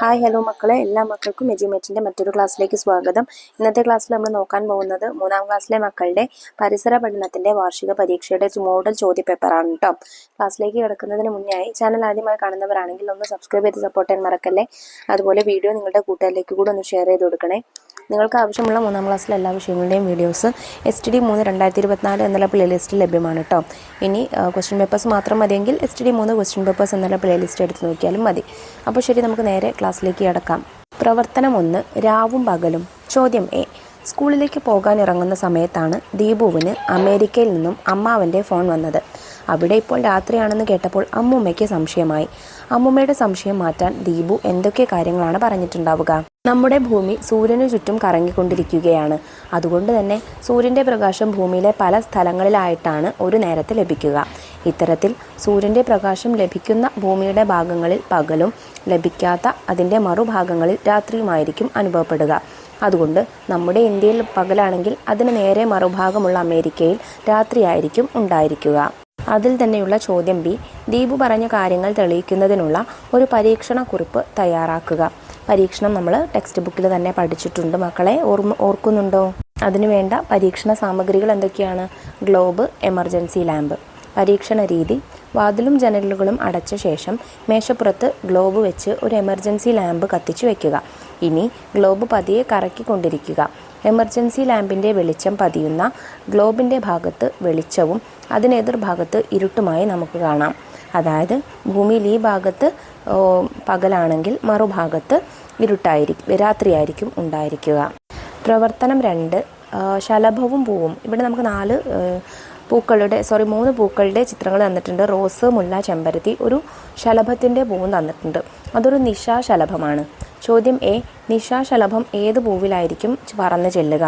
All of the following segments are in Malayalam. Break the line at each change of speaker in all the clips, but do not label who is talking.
ഹായ് ഹലോ മക്കളെ, എല്ലാ മക്കൾക്കും എജ്യുമേറ്റിൻ്റെ മറ്റൊരു ക്ലാസ്സിലേക്ക് സ്വാഗതം. ഇന്നത്തെ ക്ലാസ്സിൽ നമ്മൾ നോക്കാൻ പോകുന്നത് 3ാം ക്ലാസ്സിലെ മക്കളുടെ പരിസര പഠനത്തിൻ്റെ വാർഷിക പരീക്ഷയുടെ മോഡൽ ചോദ്യപേപ്പറാണ് കേട്ടോ. ക്ലാസ്സിലേക്ക് കിടക്കുന്നതിന് മുന്നേ ചാനൽ ആദ്യമായി കാണുന്നവരാണെങ്കിൽ ഒന്ന് സബ്സ്ക്രൈബ് ചെയ്ത് സപ്പോർട്ട് ചെയ്യാൻ മറക്കല്ലേ. അതുപോലെ വീഡിയോ നിങ്ങളുടെ കൂട്ടുകാരിലേക്ക് കൂടെ ഒന്ന് ഷെയർ ചെയ്ത് കൊടുക്കണേ. നിങ്ങൾക്ക് ആവശ്യമുള്ള 3ാം ക്ലാസ്സിലെ എല്ലാ വിഷയങ്ങളുടെയും വീഡിയോസ് STD 3 2024 എന്നുള്ള പ്ലേലിസ്റ്റിൽ ലഭ്യമാണ് കേട്ടോ. ഇനി ക്വസ്റ്റ്യൻ പേപ്പേഴ്സ് മാത്രം മതിയെങ്കിൽ STD 3 ക്വസ്റ്റ്യൻ പേപ്പേഴ്സ് എന്നുള്ള പ്ലേലിസ്റ്റ് എടുത്ത് നോക്കിയാലും മതി. അപ്പോൾ ശരി, നമുക്ക് നേരെ ക്ലാസ്സിലേക്ക് കടക്കാം. പ്രവർത്തനം 1, രാവും പകലും. ചോദ്യം എ. സ്കൂളിലേക്ക് പോകാനിറങ്ങുന്ന സമയത്താണ് ദീപുവിന് അമേരിക്കയിൽ നിന്നും അമ്മാവൻ്റെ ഫോൺ വന്നത്. അവിടെ ഇപ്പോൾ രാത്രിയാണെന്ന് കേട്ടപ്പോൾ അമ്മൂമ്മയ്ക്ക് സംശയമായി. അമ്മൂമ്മയുടെ സംശയം മാറ്റാൻ ദീപു എന്തൊക്കെ കാര്യങ്ങളാണ് പറഞ്ഞിട്ടുണ്ടാവുക? നമ്മുടെ ഭൂമി സൂര്യനു ചുറ്റും കറങ്ങിക്കൊണ്ടിരിക്കുകയാണ്. അതുകൊണ്ട് തന്നെ സൂര്യൻ്റെ പ്രകാശം ഭൂമിയിലെ പല സ്ഥലങ്ങളിലായിട്ടാണ് ഒരു നേരത്തെ ലഭിക്കുക. ഇത്തരത്തിൽ സൂര്യൻ്റെ പ്രകാശം ലഭിക്കുന്ന ഭൂമിയുടെ ഭാഗങ്ങളിൽ പകലും ലഭിക്കാത്ത അതിൻ്റെ മറുഭാഗങ്ങളിൽ രാത്രിയുമായിരിക്കും അനുഭവപ്പെടുക. അതുകൊണ്ട് നമ്മുടെ ഇന്ത്യയിൽ പകലാണെങ്കിൽ അതിന് നേരെ മറുഭാഗമുള്ള അമേരിക്കയിൽ രാത്രിയായിരിക്കും ഉണ്ടായിരിക്കുക. അതിൽ തന്നെയുള്ള ചോദ്യം ബി. ദീപു പറഞ്ഞ കാര്യങ്ങൾ തെളിയിക്കുന്നതിനുള്ള ഒരു പരീക്ഷണ കുറിപ്പ് തയ്യാറാക്കുക. പരീക്ഷണം നമ്മൾ ടെക്സ്റ്റ് ബുക്കിൽ തന്നെ പഠിച്ചിട്ടുണ്ട് മക്കളെ, ഓർക്കുന്നുണ്ടോ? അതിനുവേണ്ട പരീക്ഷണ സാമഗ്രികൾ എന്തൊക്കെയാണ്? Globe, emergency lamp. പരീക്ഷണ രീതി: വാതിലും ജനലുകളും അടച്ച ശേഷം മേശപ്പുറത്ത് ഗ്ലോബ് വെച്ച് ഒരു എമർജൻസി ലാമ്പ് കത്തിച്ചു വയ്ക്കുക. ഇനി ഗ്ലോബ് പതിയെ കറക്കിക്കൊണ്ടിരിക്കുക. എമർജൻസി ലാമ്പിൻ്റെ വെളിച്ചം പതിയുന്ന ഗ്ലോബിൻ്റെ ഭാഗത്ത് വെളിച്ചവും അതിനെതിർ ഭാഗത്ത് ഇരുട്ടുമായി നമുക്ക് കാണാം. അതായത് ഭൂമിയിൽ ഈ ഭാഗത്ത് പകലാണെങ്കിൽ മറുഭാഗത്ത് രാത്രിയായിരിക്കും ഉണ്ടായിരിക്കുക. പ്രവർത്തനം 2, ശലഭവും പൂവും. ഇവിടെ നമുക്ക് 3 പൂക്കളുടെ ചിത്രങ്ങൾ തന്നിട്ടുണ്ട്. റോസ്, മുല്ല, ചെമ്പരത്തി. ഒരു ശലഭത്തിൻ്റെ പൂവും തന്നിട്ടുണ്ട്. അതൊരു നിശാശലഭമാണ്. ചോദ്യം എ. നിശാശലഭം ഏത് പൂവിലായിരിക്കും പറന്ന് ചെല്ലുക?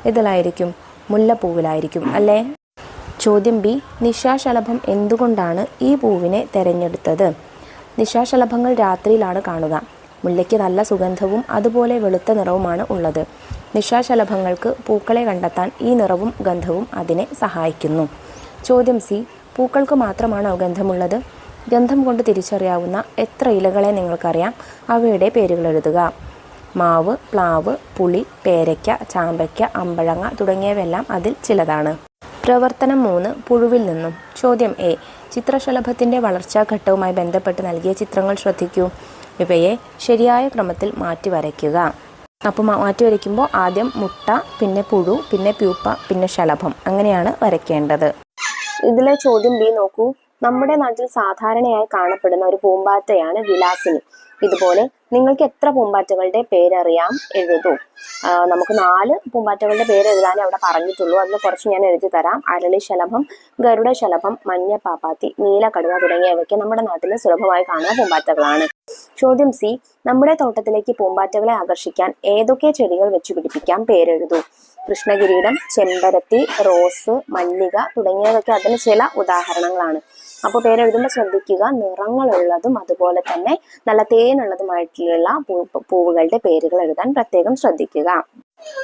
ഇതിലായിരിക്കും, മുല്ലപ്പൂവിലായിരിക്കും അല്ലേ? ചോദ്യം ബി. നിശാശലഭം എന്തുകൊണ്ടാണ് ഈ പൂവിനെ തിരഞ്ഞെടുത്തത്? നിശാശലഭങ്ങൾ രാത്രിയിലാണ് കാണുക. മുല്ലയ്ക്ക് നല്ല സുഗന്ധവും അതുപോലെ വെളുത്ത നിറവുമാണ് ഉള്ളത്. നിശാശലഭങ്ങൾക്ക് പൂക്കളെ കണ്ടെത്താൻ ഈ നിറവും ഗന്ധവും അതിനെ സഹായിക്കുന്നു. ചോദ്യം സി. പൂക്കൾക്ക് മാത്രമാണോ ഗന്ധമുള്ളത്? ഗന്ധം കൊണ്ട് തിരിച്ചറിയാവുന്ന എത്ര ഇലകളെ നിങ്ങൾക്കറിയാം? അവയുടെ പേരുകൾ എഴുതുക. മാവ്, പ്ലാവ്, പുളി, പേരയ്ക്ക, ചാമ്പയ്ക്ക, അമ്പഴങ്ങ തുടങ്ങിയവയെല്ലാം അതിൽ ചിലതാണ്. പ്രവർത്തനം 3, പുഴുവിൽ നിന്നും. ചോദ്യം എ. ചിത്രശലഭത്തിൻ്റെ വളർച്ചാഘട്ടവുമായി ബന്ധപ്പെട്ട് നൽകിയ ചിത്രങ്ങൾ ശ്രദ്ധിക്കൂ. ഇവയെ ശരിയായ ക്രമത്തിൽ മാറ്റി വരയ്ക്കുക. അപ്പോൾ മാറ്റി വരയ്ക്കുമ്പോൾ ആദ്യം മുട്ട, പിന്നെ പുഴു, പിന്നെ പ്യൂപ്പ, പിന്നെ ശലഭം, അങ്ങനെയാണ് വരയ്ക്കേണ്ടത്. ഇതിലെ ചോദ്യം ബി നോക്കൂ. നമ്മുടെ നാട്ടിൽ സാധാരണയായി കാണപ്പെടുന്ന ഒരു പൂമ്പാറ്റയാണ് വിലാസിനി. ഇതുപോലെ നിങ്ങൾക്ക് എത്ര പൂമ്പാറ്റകളുടെ പേരറിയാം? എഴുതൂ. നമുക്ക് 4 പൂമ്പാറ്റകളുടെ പേര് എഴുതാനേ അവിടെ പറഞ്ഞിട്ടുള്ളൂ. അതിൽ കുറച്ച് ഞാൻ എഴുതി തരാം. അരളി ശലഭം, ഗരുഡ ശലഭം, മഞ്ഞ പാപ്പാത്തി, നീലക്കടുവ തുടങ്ങിയവയ്ക്ക് നമ്മുടെ നാട്ടിൽ സുലഭമായി കാണുന്ന പൂമ്പാറ്റകളാണ്. ചോദ്യം സി. നമ്മുടെ തോട്ടത്തിലേക്ക് പൂമ്പാറ്റകളെ ആകർഷിക്കാൻ ഏതൊക്കെ ചെടികൾ വെച്ചു പിടിപ്പിക്കാം? പേരെഴുതൂ. കൃഷ്ണകിരീടം, ചെമ്പരത്തി, റോസ്, മല്ലിക തുടങ്ങിയവയൊക്കെ അതിന് ചില ഉദാഹരണങ്ങളാണ്. അപ്പോൾ പേരെഴുതുമ്പോൾ ശ്രദ്ധിക്കുക, നിറങ്ങളുള്ളതും അതുപോലെ തന്നെ നല്ല തേനുള്ളതുമായിട്ടുള്ള പൂവുകളുടെ പേരുകൾ എഴുതാൻ പ്രത്യേകം ശ്രദ്ധിക്കുക.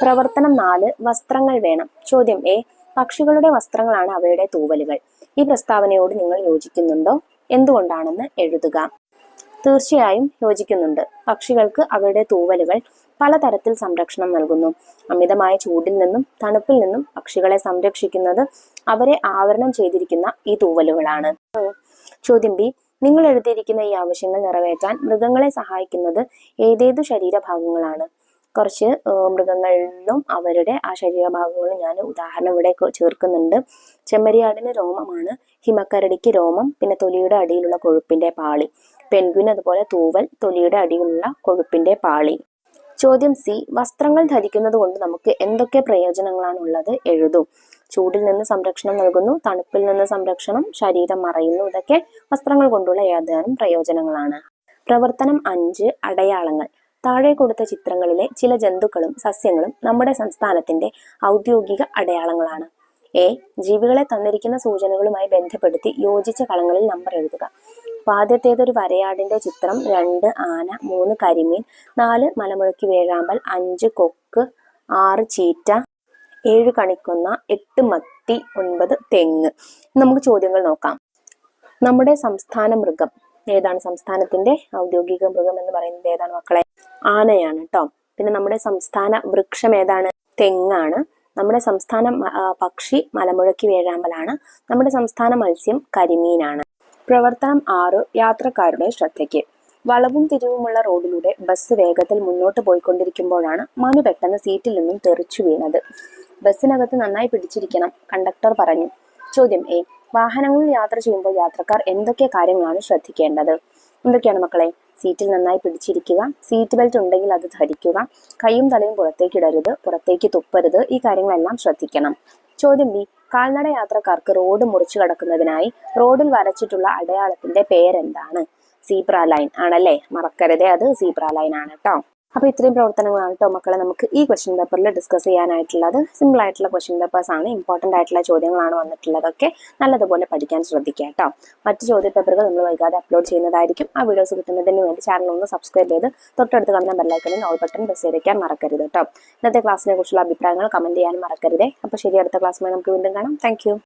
പ്രവർത്തനം 4, വസ്ത്രങ്ങൾ വേണം. ചോദ്യം എ. പക്ഷികളുടെ വസ്ത്രങ്ങളാണ് അവയുടെ തൂവലുകൾ. ഈ പ്രസ്താവനയോട് നിങ്ങൾ യോജിക്കുന്നുണ്ടോ? എന്തുകൊണ്ടാണെന്ന് എഴുതുക. തീർച്ചയായും യോജിക്കുന്നുണ്ട്. പക്ഷികൾക്ക് അവയുടെ തൂവലുകൾ പലതരത്തിൽ സംരക്ഷണം നൽകുന്നു. അമിതമായ ചൂടിൽ നിന്നും തണുപ്പിൽ നിന്നും പക്ഷികളെ സംരക്ഷിക്കുന്നത് അവരെ ആവരണം ചെയ്തിരിക്കുന്ന ഈ തൂവലുകളാണ്. ചോദ്യം ബി. നിങ്ങൾ എഴുതിയിരിക്കുന്ന ഈ ആവശ്യങ്ങൾ നിറവേറ്റാൻ മൃഗങ്ങളെ സഹായിക്കുന്നത് ഏതേതു ശരീരഭാഗങ്ങളാണ്? കുറച്ച് മൃഗങ്ങളിലും അവരുടെ ആ ശരീരഭാഗങ്ങളും ഞാൻ ഉദാഹരണം ഇവിടെ ചേർക്കുന്നുണ്ട്. ചെമ്മരിയാടിന് രോമമാണ്, ഹിമക്കരടിക്ക് രോമം, പിന്നെ തൊലിയുടെ അടിയിലുള്ള കൊഴുപ്പിന്റെ പാളി. പെൻഗ്വിൻ അതുപോലെ തൂവൽ, തൊലിയുടെ അടിയിലുള്ള കൊഴുപ്പിന്റെ പാളി. ചോദ്യം സി. വസ്ത്രങ്ങൾ ധരിക്കുന്നത് കൊണ്ട് നമുക്ക് എന്തൊക്കെ പ്രയോജനങ്ങളാണ് ഉള്ളത്? എഴുതൂ. ചൂടിൽ നിന്ന് സംരക്ഷണം നൽകുന്നു, തണുപ്പിൽ നിന്ന് സംരക്ഷണം, ശരീരം മറയുന്നു. ഇതൊക്കെ വസ്ത്രങ്ങൾ കൊണ്ടുള്ള ഏതാനും പ്രയോജനങ്ങളാണ്. പ്രവർത്തനം 5, അടയാളങ്ങൾ. താഴെ കൊടുത്ത ചിത്രങ്ങളിലെ ചില ജന്തുക്കളും സസ്യങ്ങളും നമ്മുടെ സംസ്ഥാനത്തിന്റെ ഔദ്യോഗിക അടയാളങ്ങളാണ്. എ. ജീവികളെ തന്നിരിക്കുന്ന സൂചനകളുമായി ബന്ധപ്പെടുത്തി യോജിച്ച കളങ്ങളിൽ നമ്പർ എഴുതുക. ആദ്യത്തേതൊരു വരയാടിന്റെ ചിത്രം, 2 ആന, 3 കരിമീൻ, 4 മലമുഴക്കി വേഴാമ്പൽ, 5 കൊക്ക്, 6 ചീറ്റ, 7 കണിക്കൊന്ന, 8 മത്തി, 9 തെങ്ങ്. നമുക്ക് ചോദ്യങ്ങൾ നോക്കാം. നമ്മുടെ സംസ്ഥാന മൃഗം ഏതാണ് സംസ്ഥാനത്തിന്റെ ഔദ്യോഗിക മൃഗം എന്ന് പറയുന്നത് ഏതാണ് മക്കളെ? ആനയാണ് കേട്ടോ. പിന്നെ നമ്മുടെ സംസ്ഥാന വൃക്ഷം ഏതാണ്? തെങ്ങാണ്. നമ്മുടെ സംസ്ഥാന പക്ഷി മലമുഴക്കി വേഴാമ്പലാണ്. നമ്മുടെ സംസ്ഥാന മത്സ്യം കരിമീനാണ്. പ്രവർത്തനം 6 യാത്രക്കാരുടെ ശ്രദ്ധയ്ക്ക്. വളവും തിരിവുമുള്ള റോഡിലൂടെ ബസ് വേഗത്തിൽ മുന്നോട്ട് പോയിക്കൊണ്ടിരിക്കുമ്പോഴാണ് മനു പെട്ടെന്ന് സീറ്റിൽ നിന്നും തെറിച്ചു വീണത്. ബസ്സിനകത്ത് നന്നായി പിടിച്ചിരിക്കണം, കണ്ടക്ടർ പറഞ്ഞു. ചോദ്യം എ. വാഹനങ്ങളിൽ യാത്ര ചെയ്യുമ്പോൾ യാത്രക്കാർ എന്തൊക്കെ കാര്യങ്ങളാണ് ശ്രദ്ധിക്കേണ്ടത്? എന്തൊക്കെയാണ് മക്കളെ? സീറ്റിൽ നന്നായി പിടിച്ചിരിക്കുക, സീറ്റ് ബെൽറ്റ് ഉണ്ടെങ്കിൽ അത് ധരിക്കുക, കൈയും തലയും പുറത്തേക്ക് ഇടരുത്, പുറത്തേക്ക് തുപ്പരുത്, ഈ കാര്യങ്ങളെല്ലാം ശ്രദ്ധിക്കണം. ചോദ്യം ബി. കാൽനട യാത്രക്കാർക്ക് റോഡ് മുറിച്ചു കടക്കുന്നതിനായി റോഡിൽ വരച്ചിട്ടുള്ള അടയാളത്തിന്റെ പേരെന്താണ്? സീബ്ര ലൈൻ ആണല്ലേ, മറക്കരുതേ, അത് സീബ്ര ലൈൻ ആണ് കേട്ടോ. അപ്പോൾ ഇത്രയും പ്രവർത്തനങ്ങളാണ് കേട്ടോ മക്കളെ നമുക്ക് ഈ ക്വസ്റ്റ്യൻ പേപ്പറിൽ ഡിസ്കസ് ചെയ്യാനായിട്ടുള്ളത്. സിമ്പിൾ ആയിട്ടുള്ള ക്വസ്റ്റ്യൻ പേപ്പേഴ്സ് ആണ്, ഇമ്പോർട്ടൻ്റ് ആയിട്ടുള്ള ചോദ്യങ്ങളാണ് വന്നിട്ടുള്ളതൊക്കെ നല്ലതുപോലെ പഠിക്കാൻ ശ്രദ്ധിക്കുക കേട്ടോ. മറ്റ് ചോദ്യ പേപ്പറുകൾ നമ്മൾ വൈകാതെ അപ്ലോഡ് ചെയ്യുന്നതായിരിക്കും. ആ വീഡിയോസ് കിട്ടുന്നതിന് വേണ്ടി ചാനൽ ഒന്ന് സബ്സ്ക്രൈബ് ചെയ്ത് തൊട്ടടുത്ത് കാണുന്ന ബെല്ലൈക്കണിൽ ഓൾ ബട്ടൺ പ്രസ് ചെയ്തേക്കാൻ മറക്കരുത് കേട്ടോ. ഇന്നത്തെ ക്ലാസ്സിനെ കുറിച്ചുള്ള അഭിപ്രായങ്ങൾ കമന്റ് ചെയ്യാനും മറക്കരുതേ. അപ്പോൾ ശരി, അടുത്ത ക്ലാസ്സുമായി നമുക്ക് വീണ്ടും കാണാം. താങ്ക്